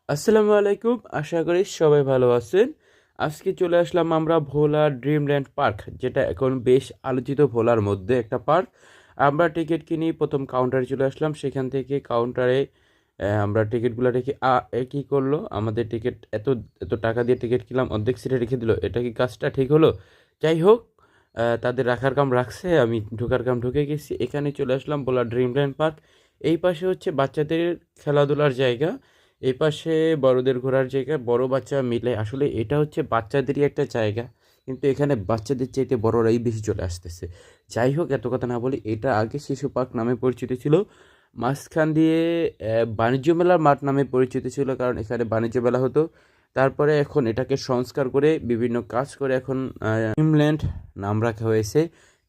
আসসালামু আলাইকুম, আশা করি সবাই ভালো আছেন। আজকে চলে আসলাম আমরা ভোলা ড্রিমল্যান্ড পার্ক, যেটা এখন বেশ আলোচিত ভোলার মধ্যে একটা পার্ক। আমরা টিকিট কিনি, প্রথম কাউন্টারে চলে আসলাম। সেখান থেকে কাউন্টারে আমরা টিকিটগুলো রেখে কী করলো, আমাদের টিকিট এত এত টাকা দিয়ে টিকিট কিনলাম, অর্ধেক সিটে রেখে দিল। এটা কি কাজটা ঠিক হলো? যাই হোক, তাদের রাখার কাম রাখছে, আমি ঢোকার কাম ঢুকে গেছি। এখানে চলে আসলাম ভোলা ড্রিমল্যান্ড পার্ক। এই পাশে হচ্ছে বাচ্চাদের খেলাধুলার জায়গা, এই পাশে বড়দের ঘোরার জায়গা, বড় বাচ্চা মিলে। আসলে এটা হচ্ছে বাচ্চাদেরই একটা জায়গা, কিন্তু এখানে বাচ্চাদের চাইতে বড়রাই বেশি চলে আসতেছে। যাই হোক, এত কথা না বলি, এটা আগে শিশু পার্ক নামে পরিচিত ছিল। মাঝখান দিয়ে বাণিজ্য মেলার মাঠ নামে পরিচিত ছিল, কারণ এখানে বাণিজ্য মেলা হতো। তারপরে এখন এটাকে সংস্কার করে বিভিন্ন কাজ করে এখন ড্রিমল্যান্ড নাম রাখা হয়েছে।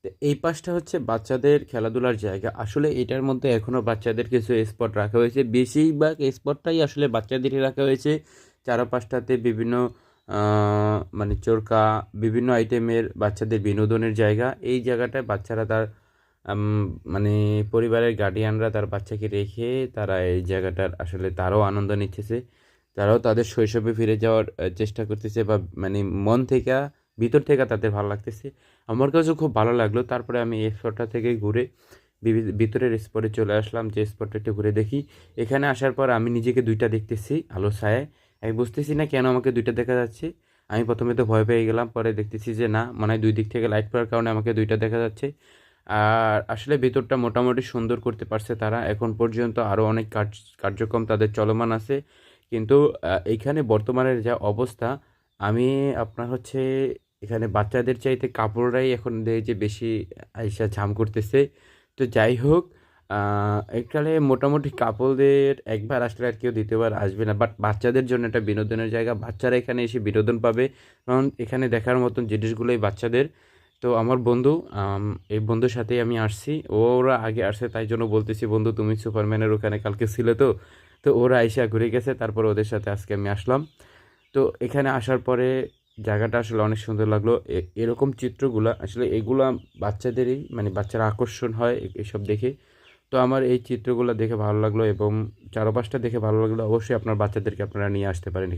তো এই পাশটা হচ্ছে বাচ্চাদের খেলাধুলার জায়গা। আসলে এটার মধ্যে এখনও বাচ্চাদের কিছু স্পট রাখা হয়েছে, বেশিরভাগ স্পটটাই আসলে বাচ্চাদেরই রাখা হয়েছে। চারপাশটাতে বিভিন্ন মানে চরকা, বিভিন্ন আইটেমের বাচ্চাদের বিনোদনের জায়গা। এই জায়গাটায় বাচ্চারা তার আম, মানে পরিবারের গার্ডিয়ানরা তার বাচ্চাকে রেখে তারা এই জায়গাটার আসলে তারাও আনন্দ নিচ্ছে। তারাও তাদের শৈশবে ফিরে যাওয়ার চেষ্টা করতেছে, বা মানে মন থেকে, ভিতর থেকে তাদের ভালো লাগতেছে। আমার কাছেও খুব ভালো লাগলো। তারপরে আমি এই স্পটটা থেকে ঘুরে ভিতরের স্পটে চলে আসলাম, যে স্পটটা একটু ঘুরে দেখি। এখানে আসার পর আমি নিজেকে দুইটা দেখতেছি আলো ছায়ায়। আমি বুঝতেছি না কেন আমাকে দুইটা দেখা যাচ্ছে। আমি প্রথমে তো ভয় পেয়ে গেলাম, পরে দেখতেছি যে না, মানে দুই দিক থেকে লাইট পড়ার কারণে আমাকে দুইটা দেখা যাচ্ছে। আর আসলে ভেতরটা মোটামুটি সুন্দর করতে পারছে তারা এখন পর্যন্ত। আরও অনেক কার্যক্রম তাদের চলমান আছে, কিন্তু এইখানে বর্তমানের যা অবস্থা, আমি আপনার হচ্ছে এখানে বাচ্চাদের চাইতে কাপড়রাই এখন দেখি যে বেশি আইসা ঝাম করতেছে। তো যাই হোক, এখানে মোটামুটি কাপলদের একবার আসলে আর কেউ দ্বিতীয়বার আসবে না, বাট বাচ্চাদের জন্য একটা বিনোদনের জায়গা। বাচ্চারা এখানে এসে বিনোদন পাবে, কারণ এখানে দেখার মতন জিনিসগুলোই বাচ্চাদের। তো আমার বন্ধু, এই বন্ধুর সাথেই আমি আসছি। ওরা আগে আসছে, তাই জন্য বলতেছি, বন্ধু তুমি সুপারম্যানের ওখানে কালকে ছিলে তো। তো ওরা আইসা ঘুরে গেছে, তারপর ওদের সাথে আজকে আমি আসলাম। তো এখানে আসার পরে জায়গাটা আসলে অনেক সুন্দর লাগলো। এরকম চিত্রগুলা আসলে এগুলা বাচ্চাদেরই, মানে বাচ্চারা আকর্ষণ হয় এসব দেখে। তো আমার এই চিত্রগুলো দেখে ভালো লাগলো, এবং চারপাশটা দেখে ভালো লাগলো। অবশ্যই আপনার বাচ্চাদেরকে আপনারা নিয়ে আসতে পারেন।